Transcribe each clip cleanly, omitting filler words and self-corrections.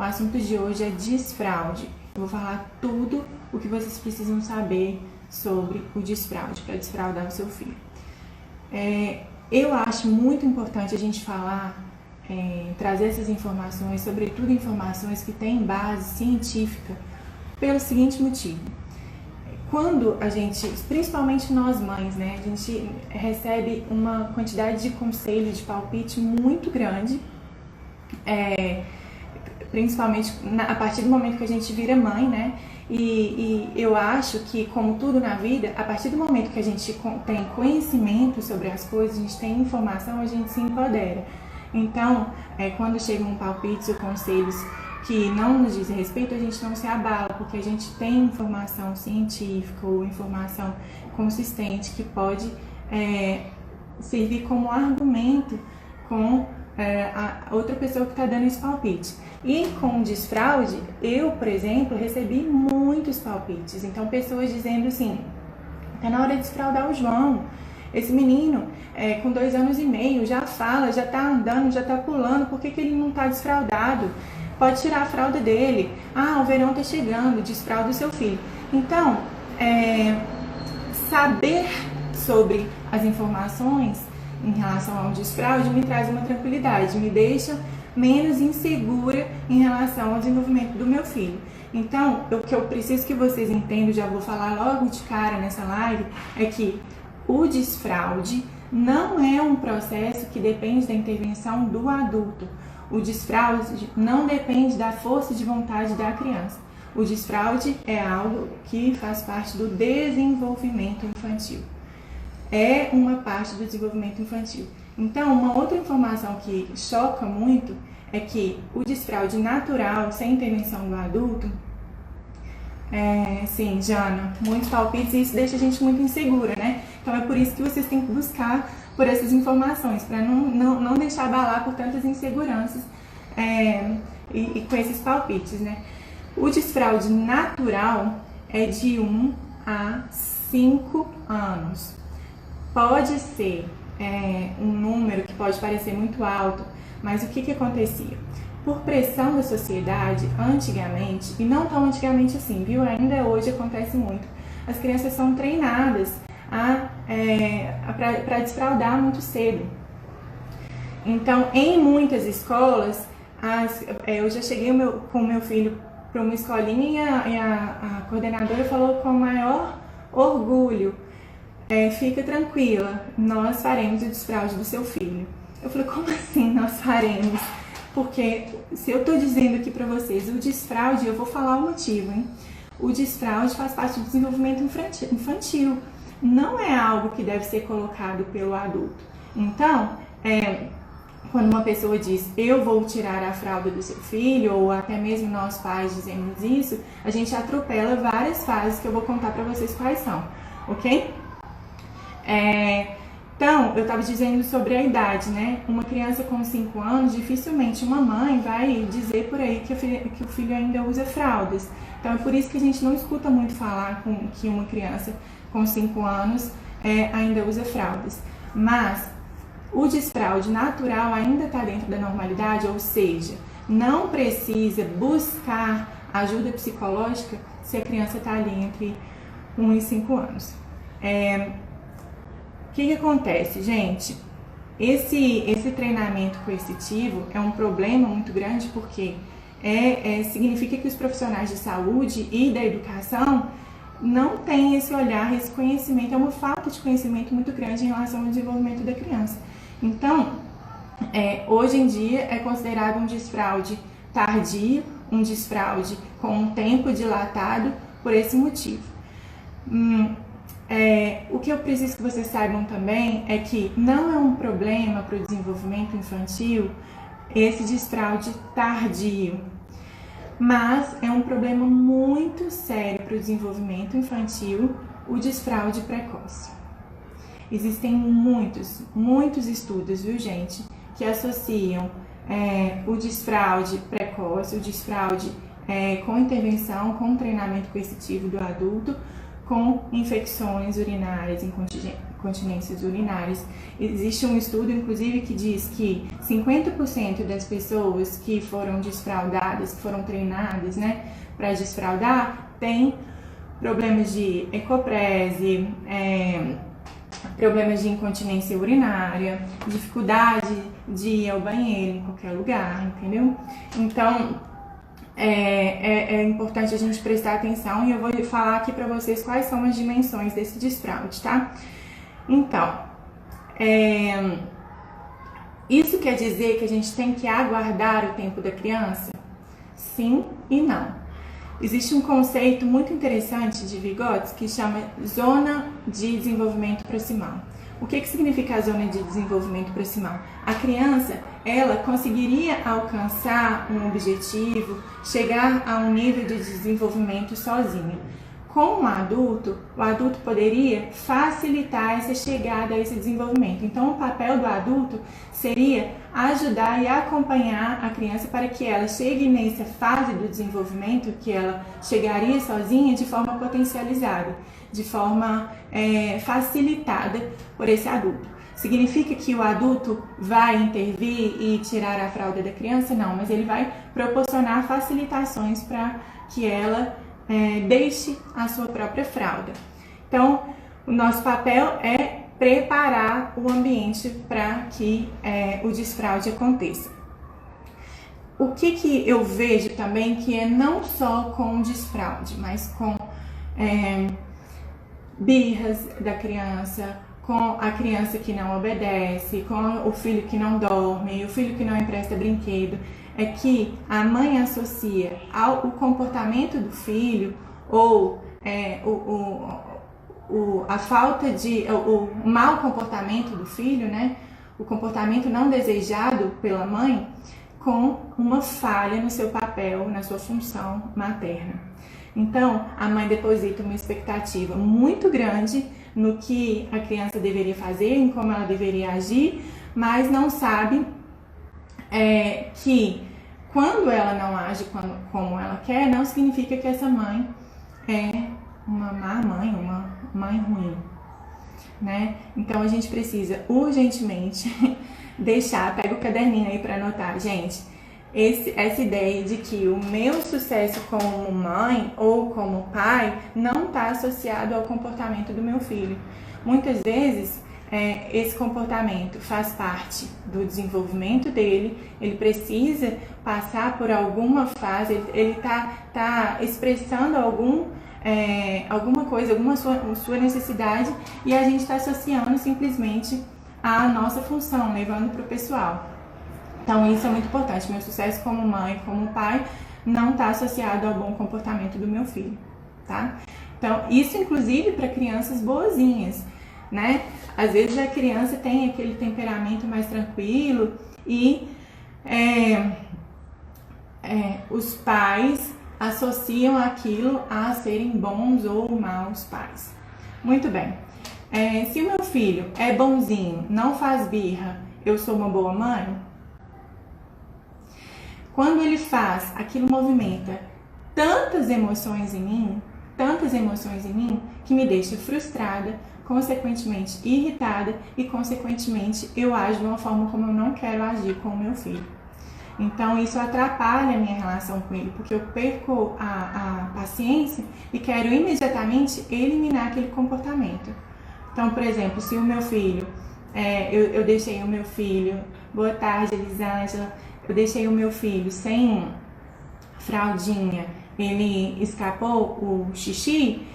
assunto de hoje é desfraude. Eu vou falar tudo o que vocês precisam saber sobre o desfraude, para desfraudar o seu filho. Eu acho muito importante a gente falar, trazer essas informações, sobretudo informações que têm base científica, pelo seguinte motivo. Quando a gente, principalmente nós mães, né, a gente recebe uma quantidade de conselho, de palpite muito grande, principalmente a partir do momento que a gente vira mãe, né, e eu acho que, como tudo na vida, a partir do momento que a gente tem conhecimento sobre as coisas, a gente tem informação, a gente se empodera. Então, quando chegam palpites ou conselhos que não nos dizem respeito, a gente não se abala, porque a gente tem informação científica ou informação consistente que pode servir como argumento com a outra pessoa que está dando esse palpite. E com o desfraude, eu, por exemplo, recebi muitos palpites. Então, pessoas dizendo assim, tá na hora de desfraudar o João. Esse menino, com 2 anos e meio, já fala, já tá andando, já tá pulando, por que ele não tá desfraudado? Pode tirar a fralda dele. Ah, o verão tá chegando, desfrauda o seu filho. Então, saber sobre as informações em relação ao desfraude me traz uma tranquilidade, me deixa menos insegura em relação ao desenvolvimento do meu filho. Então, o que eu preciso que vocês entendam, já vou falar logo de cara nessa live, é que o desfraude não é um processo que depende da intervenção do adulto. O desfraude não depende da força de vontade da criança. O desfraude é algo que faz parte do desenvolvimento infantil. É uma parte do desenvolvimento infantil. Então, uma outra informação que choca muito é que o desfraude natural, sem intervenção do adulto, sim, Jana, muitos palpites, e isso deixa a gente muito insegura, né? Então, é por isso que vocês têm que buscar por essas informações, para não deixar abalar por tantas inseguranças e com esses palpites, né? O desfraude natural é de 1 a 5 anos. Pode ser um número que pode parecer muito alto, mas o que acontecia? Por pressão da sociedade, antigamente, e não tão antigamente assim, viu? Ainda hoje acontece muito, as crianças são treinadas para desfraudar muito cedo. Então, em muitas escolas, eu já cheguei com o meu filho para uma escolinha e a coordenadora falou com o maior orgulho, fica tranquila, nós faremos o desfraude do seu filho. Eu falei, como assim nós faremos? Porque se eu estou dizendo aqui para vocês o desfraude, eu vou falar o motivo, hein? O desfraude faz parte do desenvolvimento infantil. Não é algo que deve ser colocado pelo adulto. Então, quando uma pessoa diz, eu vou tirar a fralda do seu filho, ou até mesmo nós pais dizemos isso, a gente atropela várias fases que eu vou contar para vocês quais são, ok? Então, eu estava dizendo sobre a idade, né? Uma criança com 5 anos, dificilmente uma mãe vai dizer por aí que o filho ainda usa fraldas. Então, é por isso que a gente não escuta muito falar que uma criança com 5 anos ainda usa fraldas. Mas o desfraude natural ainda está dentro da normalidade, ou seja, não precisa buscar ajuda psicológica se a criança está ali entre 1 e 5 anos. O que acontece, gente? Esse treinamento coercitivo é um problema muito grande porque significa que os profissionais de saúde e da educação não têm esse olhar, esse conhecimento, é uma falta de conhecimento muito grande em relação ao desenvolvimento da criança. Então, hoje em dia é considerado um desfraude tardio, um desfraude com um tempo dilatado por esse motivo. O que eu preciso que vocês saibam também é que não é um problema para o desenvolvimento infantil esse desfraude tardio, mas é um problema muito sério para o desenvolvimento infantil o desfraude precoce. Existem muitos estudos, viu, gente, que associam o desfraude precoce, o desfraude com intervenção, com treinamento coercitivo do adulto, com infecções urinárias incontinências urinárias. Existe um estudo, inclusive, que diz que 50% das pessoas que foram desfraudadas, que foram treinadas, né, para desfraudar, tem problemas de ecoprese, problemas de incontinência urinária, dificuldade de ir ao banheiro em qualquer lugar, entendeu? Então, é importante a gente prestar atenção e eu vou falar aqui para vocês quais são as dimensões desse desfraude, tá? Então, isso quer dizer que a gente tem que aguardar o tempo da criança? Sim e não. Existe um conceito muito interessante de Vygotsky que chama zona de desenvolvimento proximal. O que significa a zona de desenvolvimento proximal? A criança, ela conseguiria alcançar um objetivo, chegar a um nível de desenvolvimento sozinha. Com o adulto poderia facilitar essa chegada a esse desenvolvimento. Então, o papel do adulto seria ajudar e acompanhar a criança para que ela chegue nessa fase do desenvolvimento, que ela chegaria sozinha de forma potencializada, de forma facilitada por esse adulto. Significa que o adulto vai intervir e tirar a fralda da criança? Não, mas ele vai proporcionar facilitações para que ela deixe a sua própria fralda. Então, o nosso papel é preparar o ambiente para que o desfraude aconteça. O que eu vejo também que é não só com o desfraude, mas com birras da criança, com a criança que não obedece, com o filho que não dorme, o filho que não empresta brinquedo, é que a mãe associa o comportamento do filho ou a falta de, o mau comportamento do filho, né? O comportamento não desejado pela mãe com uma falha no seu papel, na sua função materna. Então, a mãe deposita uma expectativa muito grande no que a criança deveria fazer, em como ela deveria agir, mas não sabe que quando ela não age como ela quer, não significa que essa mãe é uma má mãe, uma mãe ruim, né? Então a gente precisa urgentemente pega o caderninho aí para anotar, gente, essa ideia de que o meu sucesso como mãe ou como pai não está associado ao comportamento do meu filho. Muitas vezes esse comportamento faz parte do desenvolvimento dele, ele precisa passar por alguma fase, ele tá expressando alguma coisa, alguma sua necessidade, e a gente está associando simplesmente a nossa função, levando para o pessoal. Então isso é muito importante, meu sucesso como mãe, como pai, não está associado ao bom comportamento do meu filho, tá? Então isso inclusive para crianças boazinhas, né? Às vezes a criança tem aquele temperamento mais tranquilo e os pais associam aquilo a serem bons ou maus pais. Muito bem. Se o meu filho é bonzinho, não faz birra, eu sou uma boa mãe? Quando ele faz, aquilo movimenta tantas emoções em mim, que me deixa frustrada, consequentemente irritada e consequentemente eu ajo de uma forma como eu não quero agir com o meu filho. Então isso atrapalha a minha relação com ele, porque eu perco a paciência e quero imediatamente eliminar aquele comportamento. Então, por exemplo, se o meu filho, eu deixei o meu filho, boa tarde Elisângela, eu deixei o meu filho sem fraldinha, ele escapou o xixi.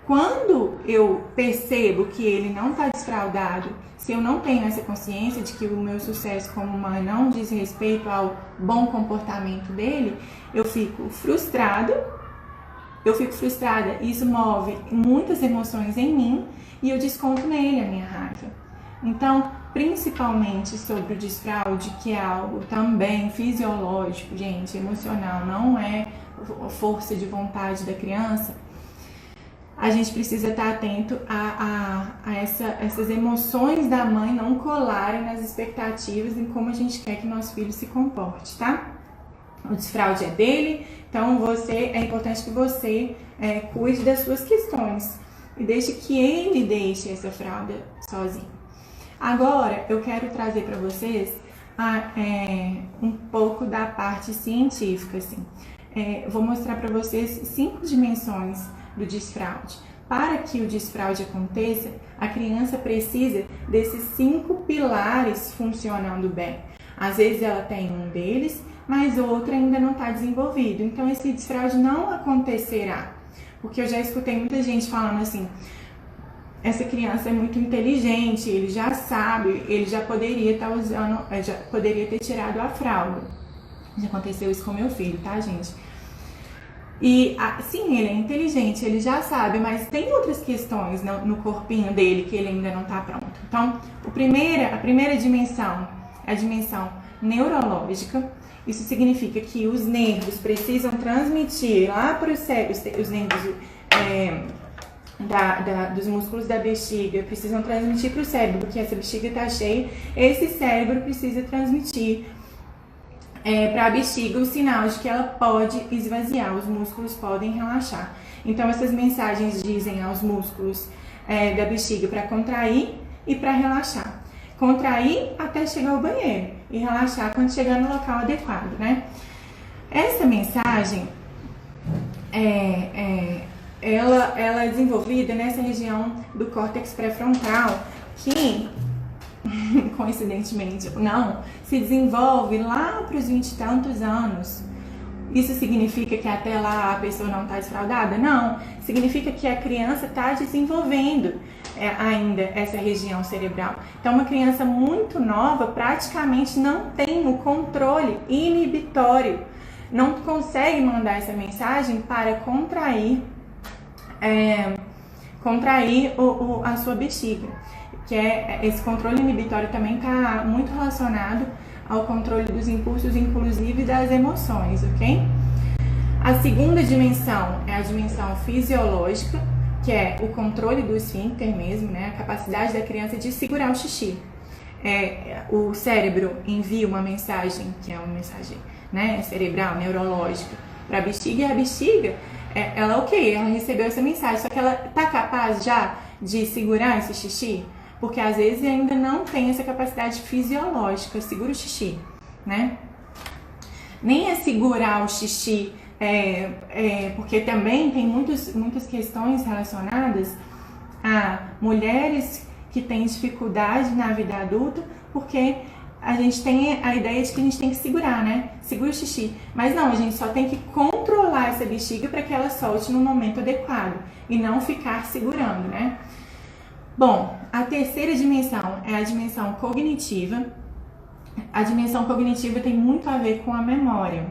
Quando eu percebo que ele não está desfraldado, se eu não tenho essa consciência de que o meu sucesso como mãe não diz respeito ao bom comportamento dele, eu fico frustrada, isso move muitas emoções em mim e eu desconto nele a minha raiva. Então, principalmente sobre o desfraude, que é algo também fisiológico, gente, emocional, não é força de vontade da criança, a gente precisa estar atento a essas emoções da mãe não colarem nas expectativas em como a gente quer que nosso filho se comporte, tá? O desfraude é dele, então é importante que você cuide das suas questões. e deixe que ele deixe essa fralda sozinho. Agora, eu quero trazer para vocês um pouco da parte científica, assim. Vou mostrar para vocês 5 dimensões do desfraude. Para que o desfraude aconteça, a criança precisa desses 5 pilares funcionando bem. Às vezes ela tem um deles, mas outro ainda não está desenvolvido. Então esse desfraude não acontecerá. Porque eu já escutei muita gente falando assim, essa criança é muito inteligente, ele já sabe, ele já poderia estar usando, já poderia ter tirado a fralda. Já aconteceu isso com meu filho, tá, gente? E sim, ele é inteligente, ele já sabe, mas tem outras questões no corpinho dele que ele ainda não está pronto. Então, a primeira dimensão é a dimensão neurológica. Isso significa que os nervos precisam transmitir lá para o cérebro, os nervos dos músculos da bexiga precisam transmitir para o cérebro, porque essa bexiga está cheia, esse cérebro precisa transmitir para a bexiga o sinal de que ela pode esvaziar, os músculos podem relaxar. Então essas mensagens dizem aos músculos da bexiga para contrair e para relaxar. Contrair até chegar ao banheiro e relaxar quando chegar no local adequado, né? Essa mensagem ela é desenvolvida nessa região do córtex pré-frontal que, coincidentemente ou não, se desenvolve lá para os 20 e tantos anos. Isso significa que até lá a pessoa não está desfraldada? Não. Significa que a criança está desenvolvendo ainda essa região cerebral. Então, uma criança muito nova praticamente não tem o controle inibitório, não consegue mandar essa mensagem para contrair a sua bexiga. Que esse controle inibitório também está muito relacionado ao controle dos impulsos, inclusive das emoções, ok? A segunda dimensão é a dimensão fisiológica, que é o controle do esfíncter mesmo, né? A capacidade da criança de segurar o xixi. O cérebro envia uma mensagem, que é uma mensagem, né, cerebral, neurológica, para a bexiga, e a bexiga, ela recebeu essa mensagem, só que ela está capaz já de segurar esse xixi? Porque às vezes ainda não tem essa capacidade fisiológica, segura o xixi, né? Nem é segurar o xixi, porque também tem muitas questões relacionadas a mulheres que têm dificuldade na vida adulta, porque a gente tem a ideia de que a gente tem que segurar, né? Segura o xixi. Mas não, a gente só tem que controlar essa bexiga para que ela solte no momento adequado e não ficar segurando, né? Bom, a terceira dimensão é a dimensão cognitiva. A dimensão cognitiva tem muito a ver com a memória.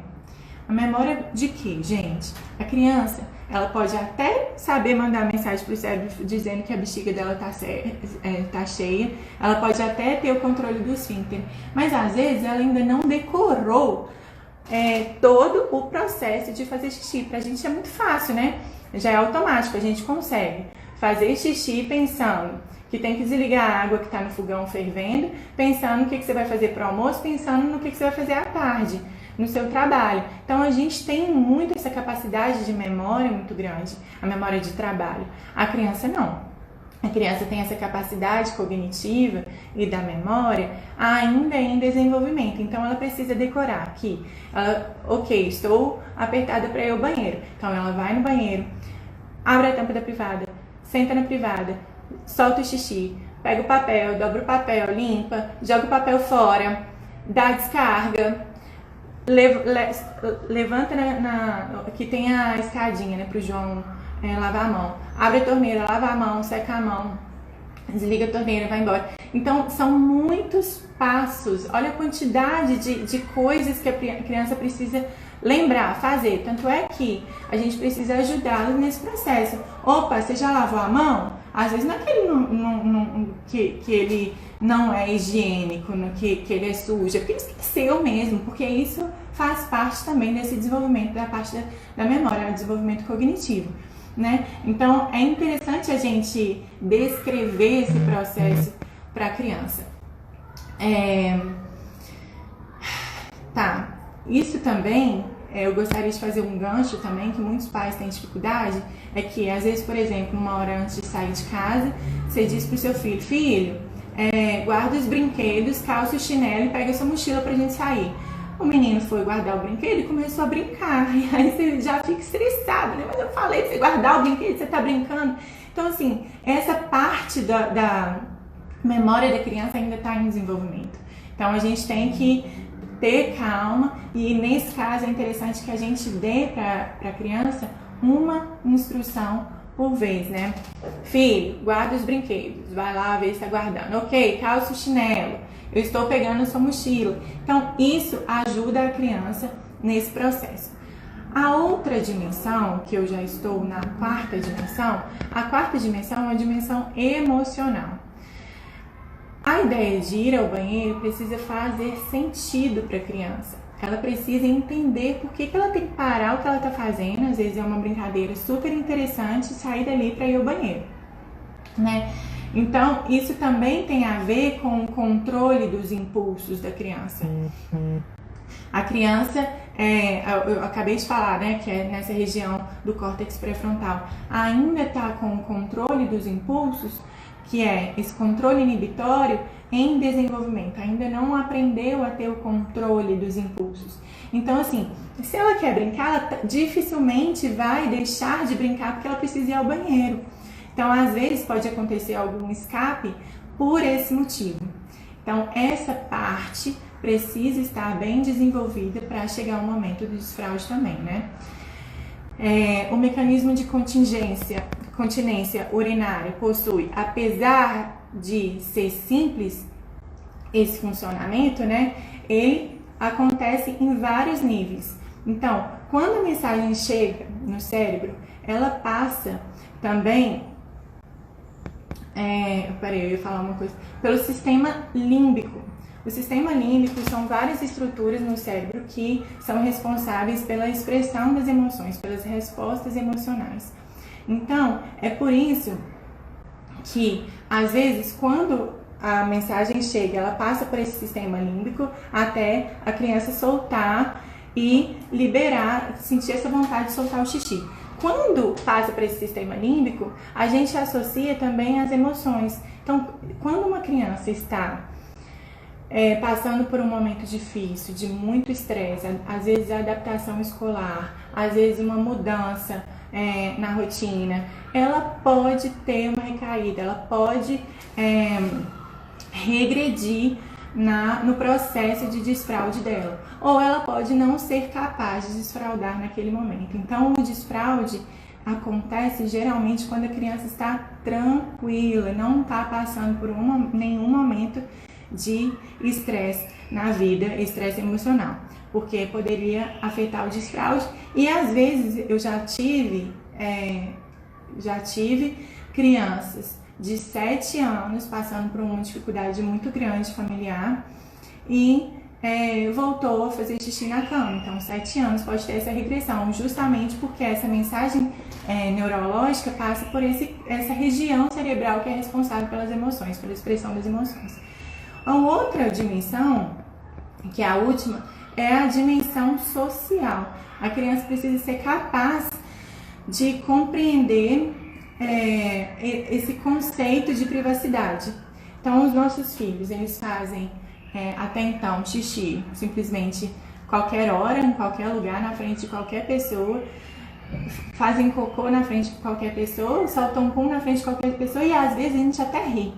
A memória de quê, gente? A criança, ela pode até saber mandar mensagem para o cérebro dizendo que a bexiga dela tá cheia, ela pode até ter o controle do esfíncter, mas às vezes ela ainda não decorou todo o processo de fazer xixi. Pra gente é muito fácil, né? Já é automático, a gente consegue fazer xixi pensando que tem que desligar a água que está no fogão fervendo, pensando no que você vai fazer para o almoço, pensando no que você vai fazer à tarde, no seu trabalho. Então a gente tem muito essa capacidade de memória muito grande, a memória de trabalho. A criança não. A criança tem essa capacidade cognitiva e da memória ainda em desenvolvimento. Então ela precisa decorar que, estou apertada para ir ao banheiro. Então ela vai no banheiro, abre a tampa da privada, senta na privada, solta o xixi, pega o papel, dobra o papel, limpa, joga o papel fora, dá descarga, levanta que tem a escadinha, né, pro João lavar a mão, abre a torneira, lava a mão, seca a mão, desliga a torneira, vai embora. Então são muitos passos, olha a quantidade de coisas que a criança precisa lembrar, fazer. Tanto é que a gente precisa ajudá-lo nesse processo. Opa, você já lavou a mão? Às vezes não é que ele não é higiênico, que ele é sujo, é porque ele esqueceu mesmo, porque isso faz parte também desse desenvolvimento da parte da memória, o desenvolvimento cognitivo, né? Então é interessante a gente descrever esse processo para a criança. Isso também eu gostaria de fazer um gancho também, que muitos pais têm dificuldade, é que às vezes, por exemplo, uma hora antes de sair de casa, você diz pro seu filho, guarda os brinquedos, calça o chinelo e pega sua mochila pra gente sair. O menino foi guardar o brinquedo e começou a brincar, e aí você já fica estressado, né? Mas eu falei pra você guardar o brinquedo, você tá brincando. Então, assim, essa parte da memória da criança ainda está em desenvolvimento. Então, a gente tem que ter calma e, nesse caso, é interessante que a gente dê para a criança uma instrução por vez, né? Filho, guarda os brinquedos, vai lá ver se está guardando. Ok, calça o chinelo, eu estou pegando a sua mochila. Então, isso ajuda a criança nesse processo. A outra dimensão, que eu já estou na quarta dimensão, a quarta dimensão é uma dimensão emocional. A ideia de ir ao banheiro precisa fazer sentido para a criança. Ela precisa entender por que ela tem que parar o que ela está fazendo. Às vezes é uma brincadeira super interessante sair dali para ir ao banheiro, né? Então, isso também tem a ver com o controle dos impulsos da criança. A criança, eu acabei de falar, né, que é nessa região do córtex pré-frontal, ainda está com o controle dos impulsos, que é esse controle inibitório, em desenvolvimento. Ainda não aprendeu a ter o controle dos impulsos. Então, assim, se ela quer brincar, ela dificilmente vai deixar de brincar porque ela precisa ir ao banheiro. Então, às vezes, pode acontecer algum escape por esse motivo. Então, essa parte precisa estar bem desenvolvida para chegar ao momento do desfraude também, né? O mecanismo de continência urinária possui, apesar de ser simples esse funcionamento, né? Ele acontece em vários níveis. Então, quando a mensagem chega no cérebro, ela passa também eu ia falar uma coisa. Pelo sistema límbico. O sistema límbico são várias estruturas no cérebro que são responsáveis pela expressão das emoções, pelas respostas emocionais. Então, é por isso que, às vezes, quando a mensagem chega, ela passa por esse sistema límbico até a criança soltar e liberar, sentir essa vontade de soltar o xixi. Quando passa para esse sistema límbico, a gente associa também as emoções. Então, quando uma criança está passando por um momento difícil, de muito estresse, às vezes a adaptação escolar, às vezes uma mudança na rotina, ela pode ter uma recaída, ela pode regredir no processo de desfraude dela, ou ela pode não ser capaz de desfraudar naquele momento. Então, o desfraude acontece geralmente quando a criança está tranquila, não está passando por nenhum momento de estresse na vida, estresse emocional, porque poderia afetar o desfraude. E às vezes eu já tive crianças de 7 anos passando por uma dificuldade muito grande familiar e voltou a fazer xixi na cama. Então, 7 anos pode ter essa regressão, justamente porque essa mensagem neurológica passa por essa região cerebral que é responsável pelas emoções, pela expressão das emoções. A outra dimensão, que é a última, é a dimensão social. A criança precisa ser capaz de compreender esse conceito de privacidade. Então, os nossos filhos, eles fazem até então xixi simplesmente qualquer hora, em qualquer lugar, na frente de qualquer pessoa, fazem cocô na frente de qualquer pessoa, soltam pum na frente de qualquer pessoa e às vezes a gente até ri,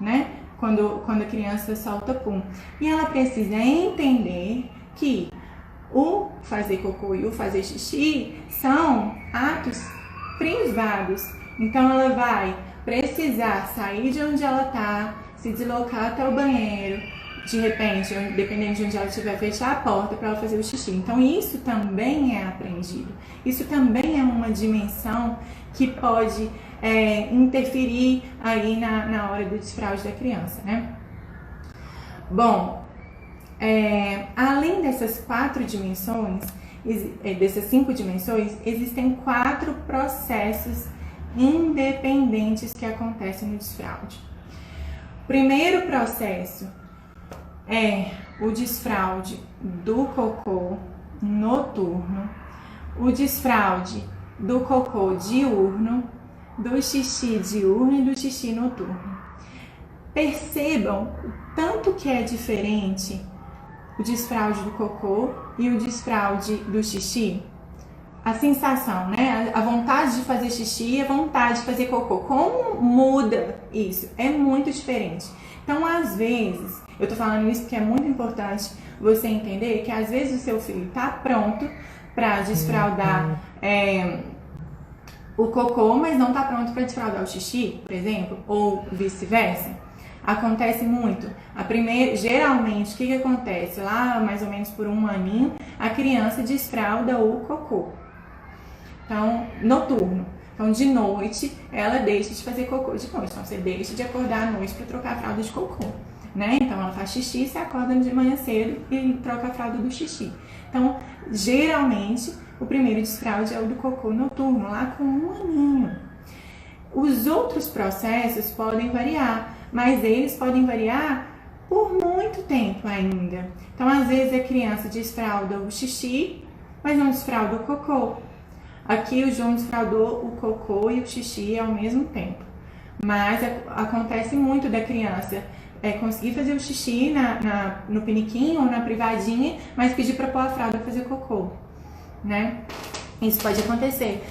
né? Quando a criança solta pum. E ela precisa entender que o fazer cocô e o fazer xixi são atos privados. Então ela vai precisar sair de onde ela está, se deslocar até o banheiro, de repente, dependendo de onde ela estiver, fechar a porta para ela fazer o xixi. Então isso também é aprendido. Isso também é uma dimensão que pode interferir aí na hora do desfraude da criança, né? Bom, além dessas 4 dimensões, dessas 5 dimensões, existem 4 processos independentes que acontecem no desfraude. O primeiro processo é o desfraude do cocô noturno, o desfraude do cocô diurno, do xixi diurno e do xixi noturno. Percebam o tanto que é diferente o desfraude do cocô e o desfraude do xixi. A sensação, né? A vontade de fazer xixi e a vontade de fazer cocô. Como muda isso? É muito diferente. Então, às vezes, eu tô falando isso porque é muito importante você entender que às vezes o seu filho tá pronto para desfraldar o cocô, mas não tá pronto para desfraldar o xixi, por exemplo, ou vice-versa. Acontece muito. Geralmente, o que acontece? Lá, mais ou menos por um aninho, a criança desfralda o cocô. Então, noturno. Então, de noite, ela deixa de fazer cocô de noite. Então, você deixa de acordar à noite para trocar a fralda de cocô, né? Então, ela faz xixi, você acorda de manhã cedo e troca a fralda do xixi. Então, geralmente, o primeiro desfraude é o do cocô noturno, lá com um aninho. Os outros processos podem variar, mas eles podem variar por muito tempo ainda. Então, às vezes, a criança desfralda o xixi, mas não desfralda o cocô. Aqui o João desfraldou o cocô e o xixi ao mesmo tempo. Mas acontece muito da criança conseguir fazer o xixi no piniquinho ou na privadinha, mas pedir para pôr a fralda para fazer cocô, né? Isso pode acontecer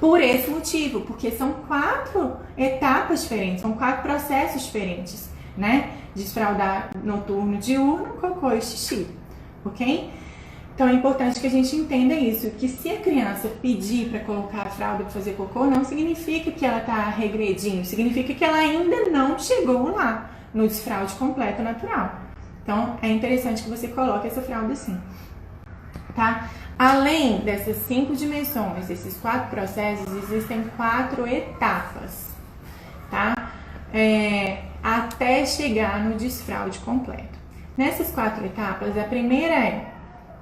por esse motivo, porque são 4 etapas diferentes, são 4 processos diferentes, né? Desfraldar noturno, diurno, cocô e xixi, ok? Então é importante que a gente entenda isso, que se a criança pedir para colocar a fralda para fazer cocô, não significa que ela está regredindo, significa que ela ainda não chegou lá no desfraude completo natural. Então é interessante que você coloque essa fralda assim, tá? Além dessas 5 dimensões, desses 4 processos, existem 4 etapas, tá? Até chegar no desfraude completo. Nessas 4 etapas, a primeira é: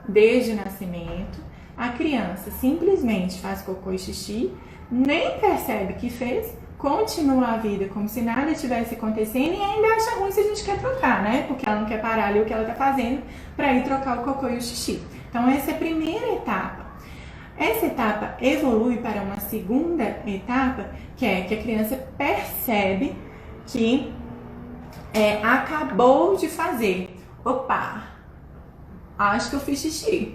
desde o nascimento, a criança simplesmente faz cocô e xixi, nem percebe que fez, continua a vida como se nada tivesse acontecendo e ainda acha ruim se a gente quer trocar, né? Porque ela não quer parar ali o que ela tá fazendo para ir trocar o cocô e o xixi. Então, essa é a primeira etapa. Essa etapa evolui para uma segunda etapa, que é que a criança percebe que acabou de fazer. Opa! Acho que eu fiz xixi.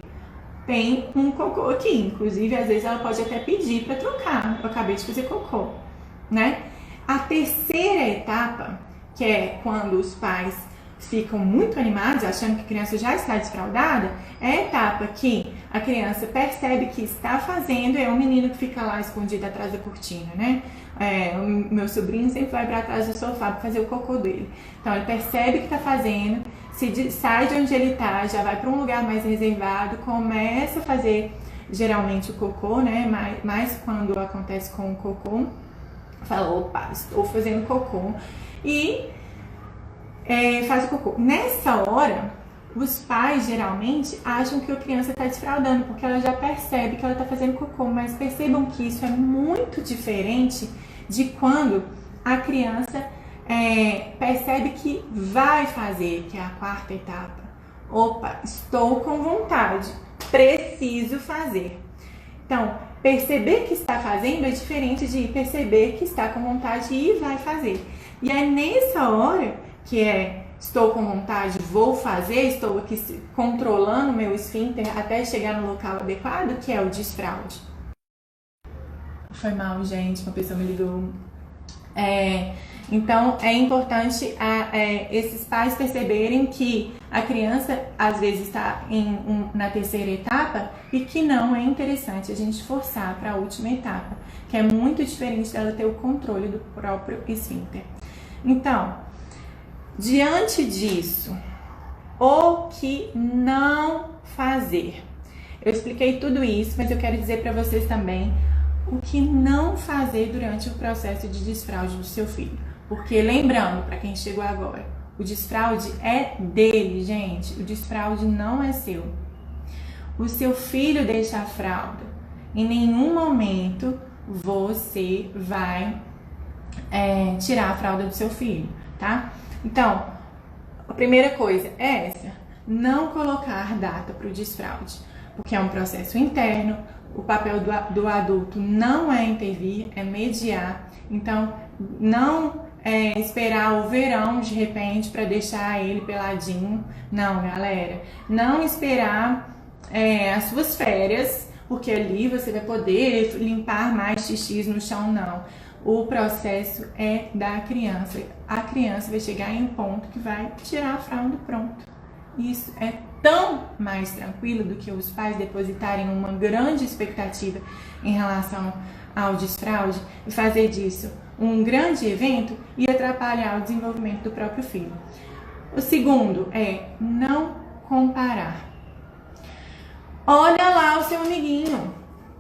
Tem um cocô aqui. Inclusive, às vezes ela pode até pedir para trocar. Eu acabei de fazer cocô, né? A terceira etapa, que é quando os pais ficam muito animados, achando que a criança já está desfraldada, é a etapa que a criança percebe que está fazendo, é o menino que fica lá escondido atrás da cortina, né? O meu sobrinho sempre vai para trás do sofá para fazer o cocô dele. Então, ele percebe que está fazendo, sai de onde ele está, já vai para um lugar mais reservado, começa a fazer geralmente o cocô, né? Mais quando acontece com o cocô, fala: opa, estou fazendo cocô, e faz o cocô. Nessa hora, os pais geralmente acham que a criança está desfraldando, porque ela já percebe que ela está fazendo cocô, mas percebam que isso é muito diferente de quando a criança percebe que vai fazer, que é a quarta etapa. Opa, estou com vontade, preciso fazer. Então, perceber que está fazendo é diferente de perceber que está com vontade e vai fazer. E é nessa hora que estou com vontade, vou fazer, estou aqui controlando o meu esfíncter até chegar no local adequado, que é o desfraude. Foi mal, gente, uma pessoa me ligou. Então, é importante esses pais perceberem que a criança, às vezes, está na terceira etapa e que não é interessante a gente forçar para a última etapa, que é muito diferente dela ter o controle do próprio esfíncter. Então, diante disso, o que não fazer? Eu expliquei tudo isso, mas eu quero dizer para vocês também o que não fazer durante o processo de desfraude do seu filho. Porque, lembrando, para quem chegou agora, o desfraude é dele, gente. O desfraude não é seu. O seu filho deixa a fralda. Em nenhum momento você vai tirar a fralda do seu filho, tá? Então, a primeira coisa é essa: não colocar data para o desfraude. porque é um processo interno. O papel do adulto não é intervir, é mediar. Então, não esperar o verão de repente para deixar ele peladinho. Não, galera. Não esperar as suas férias, porque ali você vai poder limpar mais xixis no chão, não. O processo é da criança. A criança vai chegar em um ponto que vai tirar a fralda e pronto. Isso é tão mais tranquilo do que os pais depositarem uma grande expectativa em relação ao desfraude e fazer disso um grande evento e atrapalhar o desenvolvimento do próprio filho. O segundo é não comparar. Olha lá o seu amiguinho,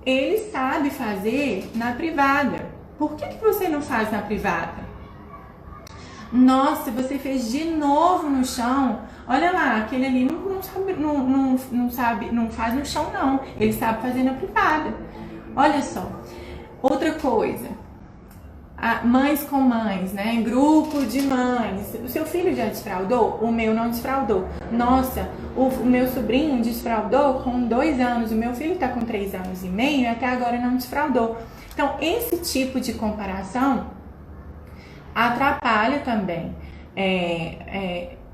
ele sabe fazer na privada. Por que você não faz na privada? Nossa, você fez de novo no chão. Olha lá, aquele ali não faz no chão não. Ele sabe fazer na privada. Olha só. Outra coisa. Mães com mães, né? Grupo de mães. O seu filho já desfraudou? O meu não desfraudou. Nossa, o meu sobrinho desfraudou com 2 anos. O meu filho tá com 3 anos e meio e até agora não desfraudou. Então, esse tipo de comparação atrapalha também.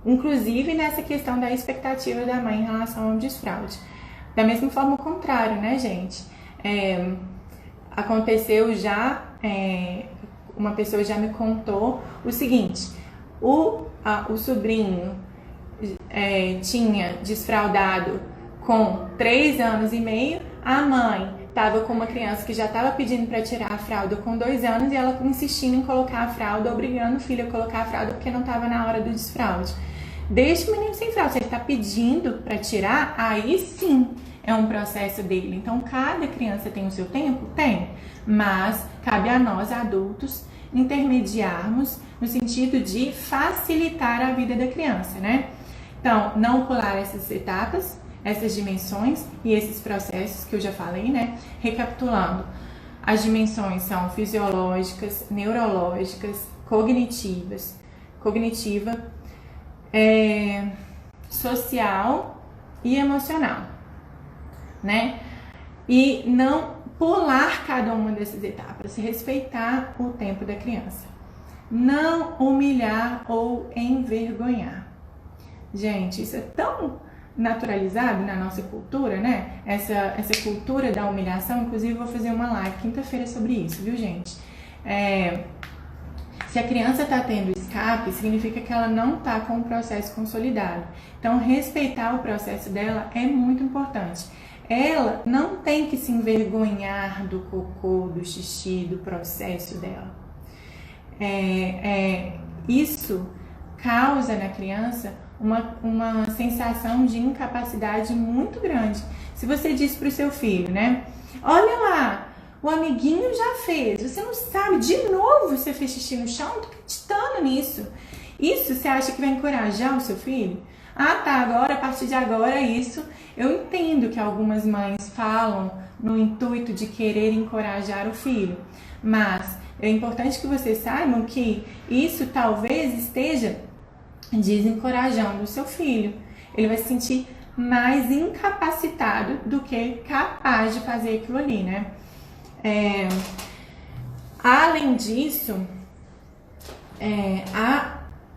Inclusive nessa questão da expectativa da mãe em relação ao desfraude. Da mesma forma, o contrário, né, gente? Aconteceu já, uma pessoa já me contou o seguinte: o sobrinho tinha desfraudado com 3 anos e meio, a mãe estava com uma criança que já estava pedindo para tirar a fralda com 2 anos e ela insistindo em colocar a fralda, obrigando o filho a colocar a fralda porque não estava na hora do desfraude. Deixa o menino sem fralda. Se ele está pedindo para tirar, aí sim é um processo dele. Então, cada criança tem o seu tempo? Tem. Mas cabe a nós, adultos, intermediarmos no sentido de facilitar a vida da criança, né? Então, não pular essas etapas, essas dimensões e esses processos que eu já falei, né? Recapitulando, as dimensões são fisiológicas, neurológicas, cognitiva, social e emocional, né? E não pular cada uma dessas etapas, respeitar o tempo da criança. Não humilhar ou envergonhar. Gente, isso é tão naturalizado na nossa cultura, né? Essa cultura da humilhação. Inclusive, vou fazer uma live quinta-feira sobre isso, viu, gente? Se a criança está tendo escape, significa que ela não está com o processo consolidado. Então, respeitar o processo dela é muito importante. Ela não tem que se envergonhar do cocô, do xixi, do processo dela. Isso causa na criança uma sensação de incapacidade muito grande. Se você diz para o seu filho, né? Olha lá, o amiguinho já fez, você não sabe, de novo você fez xixi no chão? Tô acreditando nisso. Isso você acha que vai encorajar o seu filho? Ah, tá, agora, a partir de agora, isso. Eu entendo que algumas mães falam no intuito de querer encorajar o filho, mas é importante que vocês saibam que isso talvez esteja desencorajando o seu filho. Ele vai se sentir mais incapacitado do que capaz de fazer aquilo ali, né? Além disso,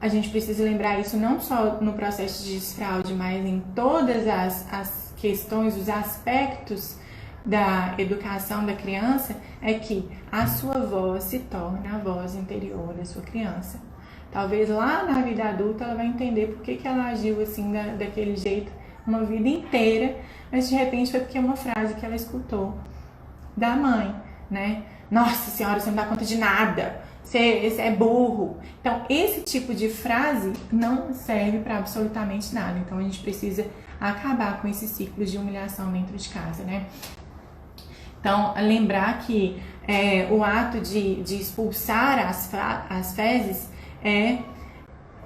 a gente precisa lembrar isso não só no processo de desfraude, mas em todas as questões, os aspectos da educação da criança, é que a sua voz se torna a voz interior da sua criança. Talvez lá na vida adulta ela vai entender por que ela agiu assim daquele jeito uma vida inteira, mas de repente foi porque é uma frase que ela escutou da mãe, né? Nossa senhora, você não dá conta de nada, você é burro. Então, esse tipo de frase não serve para absolutamente nada. Então, a gente precisa acabar com esses ciclos de humilhação dentro de casa, né? Então, lembrar que o ato de expulsar as fezes é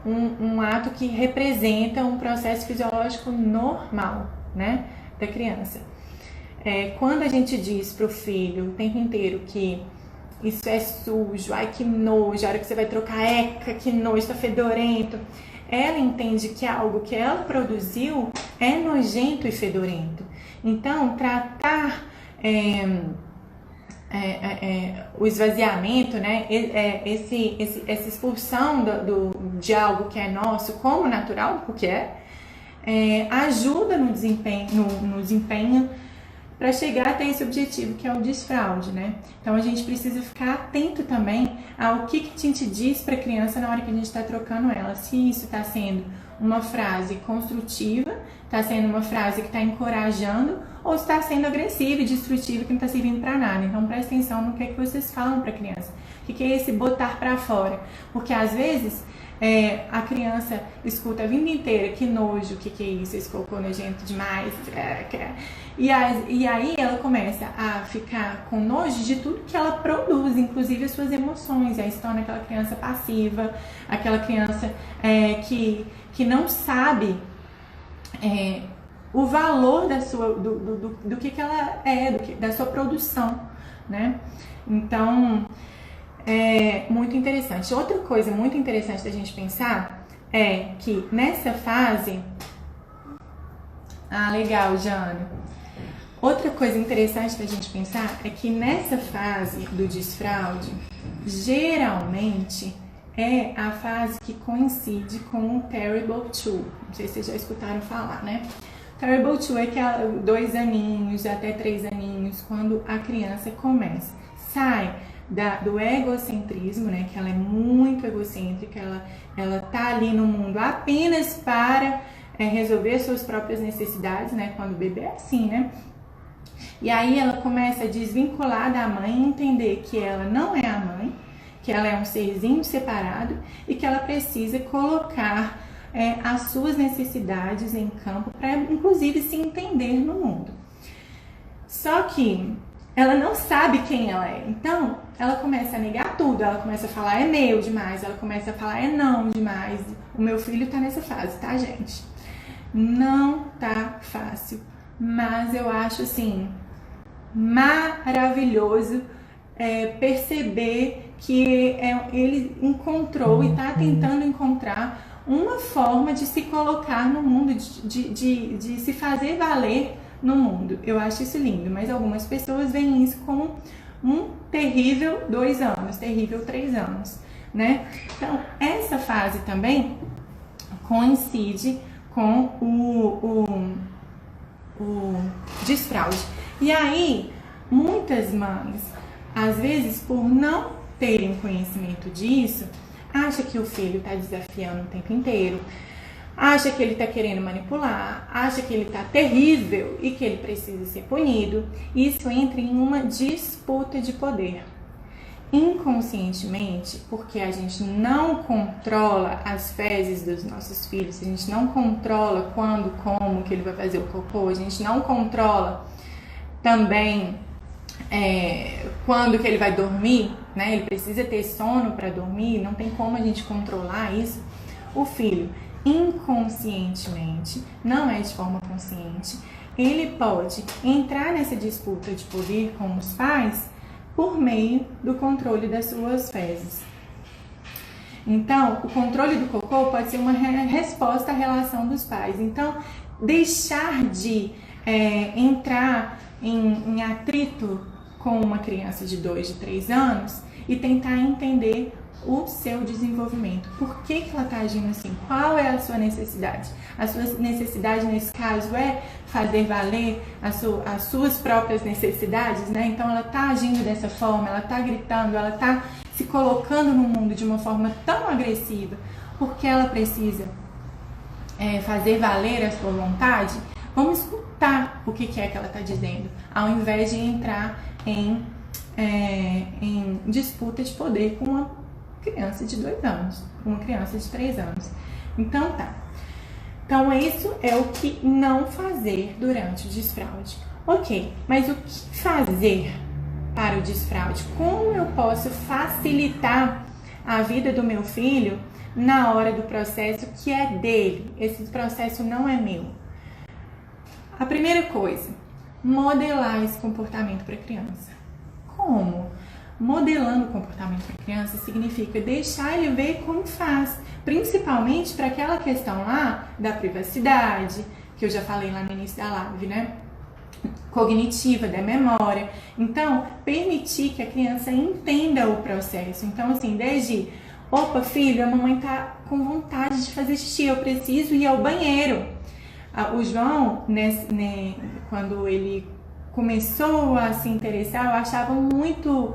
um ato que representa um processo fisiológico normal, né, da criança. Quando a gente diz para o filho o tempo inteiro que isso é sujo, ai que nojo, a hora que você vai trocar, eca, que nojo, tá fedorento, ela entende que algo que ela produziu é nojento e fedorento. Então, tratar o esvaziamento, né, essa expulsão de algo que é nosso como natural, porque ajuda no desempenho para chegar até esse objetivo que é o desfraude, né? Então a gente precisa ficar atento também ao que a gente diz para a criança na hora que a gente está trocando ela. Se isso está sendo uma frase construtiva, está sendo uma frase que está encorajando, ou está sendo agressiva e destrutiva que não está servindo para nada. Então presta atenção no que é que vocês falam para a criança. O que é esse botar para fora? Porque às vezes a criança escuta a vida inteira, que nojo, o que é isso, esse cocô nojento demais, e aí ela começa a ficar com nojo de tudo que ela produz, inclusive as suas emoções, e aí se torna aquela criança passiva, aquela criança que não sabe o valor do que ela da sua produção, né? Então, muito interessante. Outra coisa muito interessante da gente pensar é que nessa fase... legal, Jana. Outra coisa interessante da gente pensar é que nessa fase do desfraude, geralmente é a fase que coincide com o Terrible 2. Não sei se vocês já escutaram falar, né? Terrible 2 é que 2 aninhos até 3 aninhos, quando a criança sai do egocentrismo, né? Que ela é muito egocêntrica, ela tá ali no mundo apenas para resolver suas próprias necessidades, né? Quando o bebê é assim, né? E aí ela começa a desvincular da mãe e entender que ela não é a mãe, que ela é um serzinho separado e que ela precisa colocar as suas necessidades em campo para, inclusive, se entender no mundo. Só que ela não sabe quem ela é, então ela começa a negar tudo, ela começa a falar é meu demais, ela começa a falar é não demais. O meu filho tá nessa fase, tá, gente? Não tá fácil, mas eu acho assim maravilhoso perceber que ele encontrou e tá tentando encontrar uma forma de se colocar no mundo, de se fazer valer no mundo. Eu acho isso lindo, mas algumas pessoas veem isso como um terrível 2 anos, terrível 3 anos, né? Então, essa fase também coincide com o desfraude. E aí, muitas mães, às vezes, por não terem conhecimento disso, acha que o filho está desafiando o tempo inteiro, acha que ele está querendo manipular, acha que ele está terrível e que ele precisa ser punido. Isso entra em uma disputa de poder. Inconscientemente, porque a gente não controla as fezes dos nossos filhos, a gente não controla quando, como que ele vai fazer o cocô, a gente não controla também quando que ele vai dormir, né? Ele precisa ter sono para dormir, não tem como a gente controlar isso. O filho, inconscientemente, não é de forma consciente, ele pode entrar nessa disputa de poder com os pais por meio do controle das suas fezes. Então, o controle do cocô pode ser uma resposta à relação dos pais. Então, deixar de entrar em atrito com uma criança de 2, de 3 anos e tentar entender o seu desenvolvimento. Por que ela está agindo assim? Qual é a sua necessidade? A sua necessidade, nesse caso, é fazer valer as suas próprias necessidades, né? Então, ela está agindo dessa forma, ela está gritando, ela está se colocando no mundo de uma forma tão agressiva porque ela precisa fazer valer a sua vontade. Vamos escutar o que é que ela está dizendo, ao invés de entrar em disputa de poder com uma criança de 2 anos, com uma criança de 3 anos. Então tá. Então isso é o que não fazer durante o desfraude. Ok, mas o que fazer para o desfraude? Como eu posso facilitar a vida do meu filho na hora do processo que é dele? Esse processo não é meu. A primeira coisa, modelar esse comportamento para a criança. Como? Modelando o comportamento para a criança significa deixar ele ver como faz, principalmente para aquela questão lá da privacidade, que eu já falei lá no início da live, né? cognitiva, da memória. Então, permitir que a criança entenda o processo. Então, assim, desde, opa, filho, a mamãe tá com vontade de fazer xixi, eu preciso ir ao banheiro. O João, quando ele começou a se interessar, eu achava muito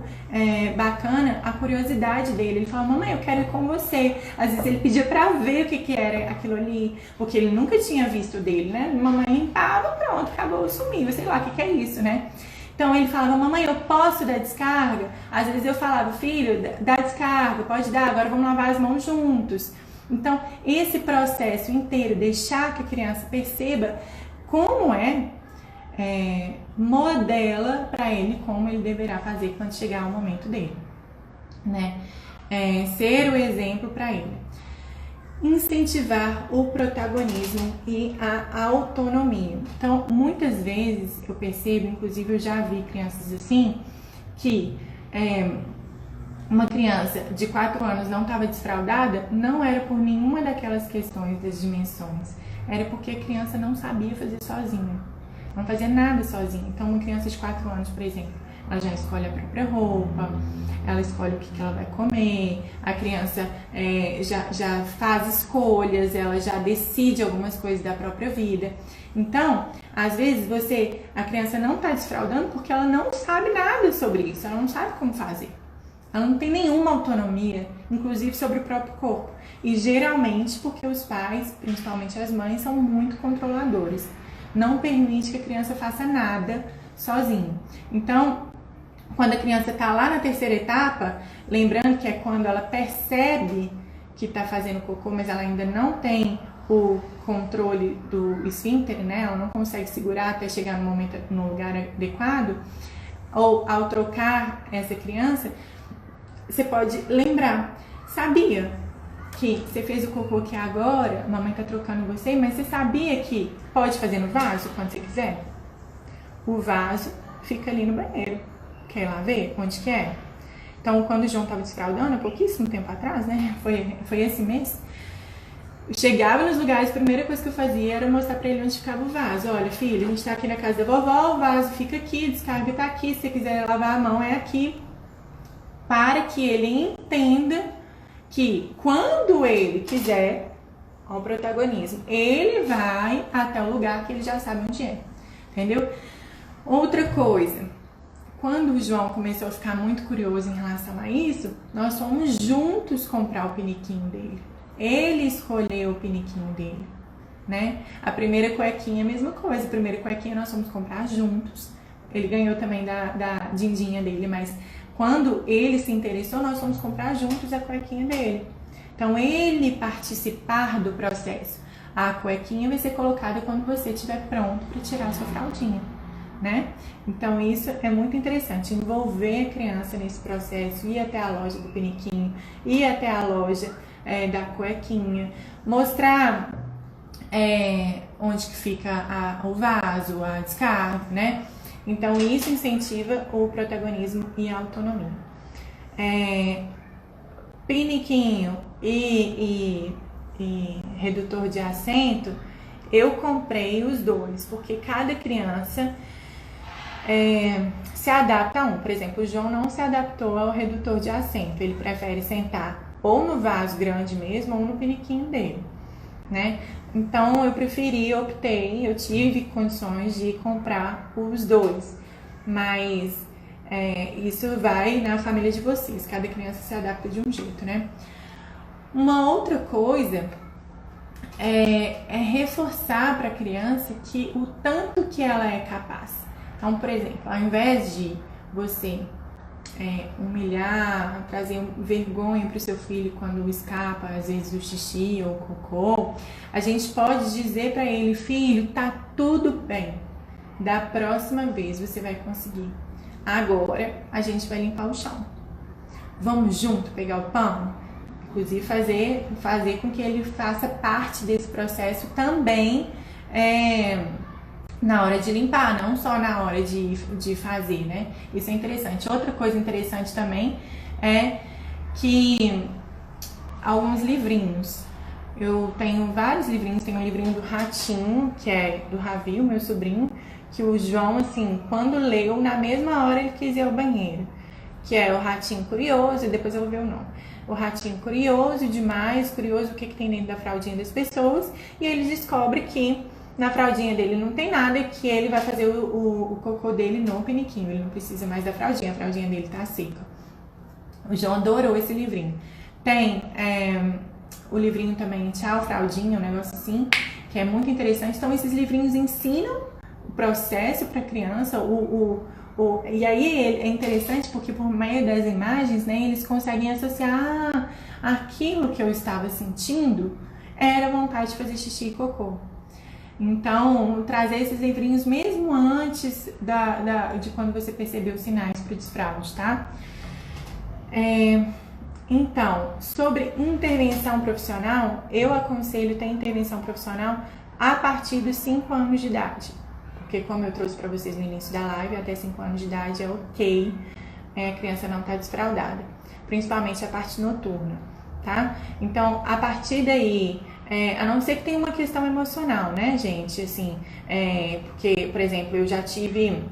bacana a curiosidade dele. Ele falava, mamãe, eu quero ir com você. Às vezes ele pedia pra ver o que era aquilo ali, porque ele nunca tinha visto dele, né? Mamãe limpava, pronto, acabou, sumiu, sei lá, o que é isso, né? Então ele falava, mamãe, eu posso dar descarga? Às vezes eu falava, filho, dá descarga, pode dar, agora vamos lavar as mãos juntos. Então, esse processo inteiro, deixar que a criança perceba como modela para ele como ele deverá fazer quando chegar o momento dele, né? Ser o exemplo para ele. Incentivar o protagonismo e a autonomia. Então, muitas vezes eu percebo, inclusive eu já vi crianças assim, que uma criança de 4 anos não estava desfraldada, não era por nenhuma daquelas questões das dimensões, era porque a criança não sabia fazer sozinha. Não fazia nada sozinha. Então, uma criança de 4 anos, por exemplo, ela já escolhe a própria roupa, ela escolhe o que ela vai comer, a criança já faz escolhas, ela já decide algumas coisas da própria vida. Então, às vezes, a criança não está desfraldando porque ela não sabe nada sobre isso, ela não sabe como fazer. Ela não tem nenhuma autonomia, inclusive sobre o próprio corpo. E geralmente porque os pais, principalmente as mães, são muito controladores. Não permite que a criança faça nada sozinha. Então, quando a criança está lá na terceira etapa, lembrando que é quando ela percebe que está fazendo cocô, mas ela ainda não tem o controle do esfíncter, né? Ela não consegue segurar até chegar no lugar adequado, ou ao trocar essa criança, você pode lembrar, sabia que você fez o cocô aqui agora, a mamãe tá trocando você, mas você sabia que pode fazer no vaso quando você quiser? O vaso fica ali no banheiro. Quer ir lá ver onde que é? Então, quando o João tava desfraldando, há pouquíssimo tempo atrás, né? Foi esse mês. Eu chegava nos lugares, a primeira coisa que eu fazia era mostrar pra ele onde ficava o vaso. Olha, filho, a gente tá aqui na casa da vovó, o vaso fica aqui, a descarga tá aqui, se você quiser lavar a mão é aqui. Para que ele entenda que quando ele quiser, ó, o protagonismo, ele vai até o lugar que ele já sabe onde é, entendeu? Outra coisa, quando o João começou a ficar muito curioso em relação a isso, nós fomos juntos comprar o piniquinho dele. Ele escolheu o piniquinho dele, né? A primeira cuequinha, a mesma coisa, a primeira cuequinha nós fomos comprar juntos. Ele ganhou também da dindinha dele, mas quando ele se interessou, nós fomos comprar juntos a cuequinha dele. Então, ele participar do processo. A cuequinha vai ser colocada quando você estiver pronto para tirar a sua fraldinha, né? Então, isso é muito interessante. Envolver a criança nesse processo, ir até a loja do piniquinho, ir até a loja da cuequinha, mostrar onde que fica o vaso, a descarga, né? Então, isso incentiva o protagonismo e a autonomia. Piniquinho e redutor de assento, eu comprei os dois, porque cada criança se adapta a um. Por exemplo, o João não se adaptou ao redutor de assento, ele prefere sentar ou no vaso grande mesmo, ou no piniquinho dele, né? Então, eu tive condições de comprar os dois, mas isso vai na família de vocês, cada criança se adapta de um jeito, né? Uma outra coisa é reforçar para a criança que o tanto que ela é capaz. Então, por exemplo, ao invés de você humilhar, trazer vergonha para o seu filho quando escapa, às vezes, o xixi ou o cocô, a gente pode dizer para ele, filho, tá tudo bem, da próxima vez você vai conseguir. Agora a gente vai limpar o chão. Vamos junto pegar o pano? Inclusive fazer com que ele faça parte desse processo também na hora de limpar, não só na hora de fazer, né? Isso é interessante. Outra coisa interessante também é que alguns livrinhos, eu tenho vários livrinhos, tem um livrinho do Ratinho, que é do Ravi, o meu sobrinho, que o João, assim, quando leu, na mesma hora ele quis ir ao banheiro, que é O Ratinho Curioso, e depois eu vou ver o nome. O Ratinho Curioso demais, curioso o que tem dentro da fraldinha das pessoas, e ele descobre que na fraldinha dele não tem nada e que ele vai fazer o cocô dele no piniquinho, ele não precisa mais da fraldinha, a fraldinha dele tá seca. O João adorou esse livrinho. Tem o livrinho também, Tchau Fraldinha, um negócio assim, que é muito interessante. Então esses livrinhos ensinam o processo para a criança, e aí é interessante porque por meio das imagens, né, eles conseguem associar aquilo que eu estava sentindo era vontade de fazer xixi e cocô. Então, trazer esses livrinhos mesmo antes de quando você percebeu os sinais para o desfraude, tá? Então, sobre intervenção profissional, eu aconselho ter intervenção profissional a partir dos 5 anos de idade. Porque como eu trouxe para vocês no início da live, até 5 anos de idade é ok, a criança não está desfraudada. Principalmente a parte noturna, tá? Então, a partir daí, a não ser que tenha uma questão emocional, né, gente? Assim, porque, por exemplo, eu já tive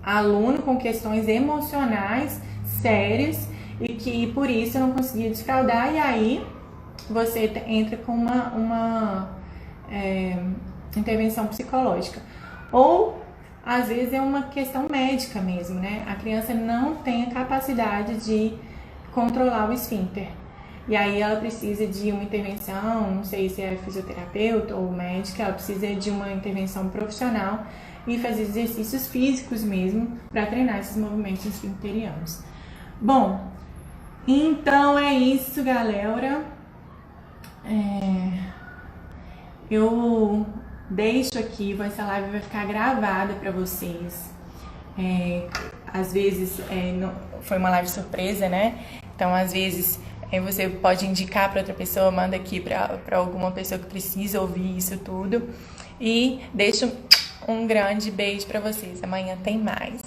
aluno com questões emocionais sérias e que por isso eu não conseguia desfraudar, e aí você entra com uma intervenção psicológica. Ou, às vezes, é uma questão médica mesmo, né? A criança não tem a capacidade de controlar o esfíncter. E aí ela precisa de uma intervenção, não sei se é fisioterapeuta ou médica, ela precisa de uma intervenção profissional e fazer exercícios físicos mesmo para treinar esses movimentos esfincterianos. Bom, então é isso, galera. Eu deixo aqui, essa live vai ficar gravada para vocês. Às vezes foi uma live surpresa, né? Então, às vezes você pode indicar para outra pessoa, manda aqui para alguma pessoa que precisa ouvir isso tudo. E deixo um grande beijo para vocês. Amanhã tem mais.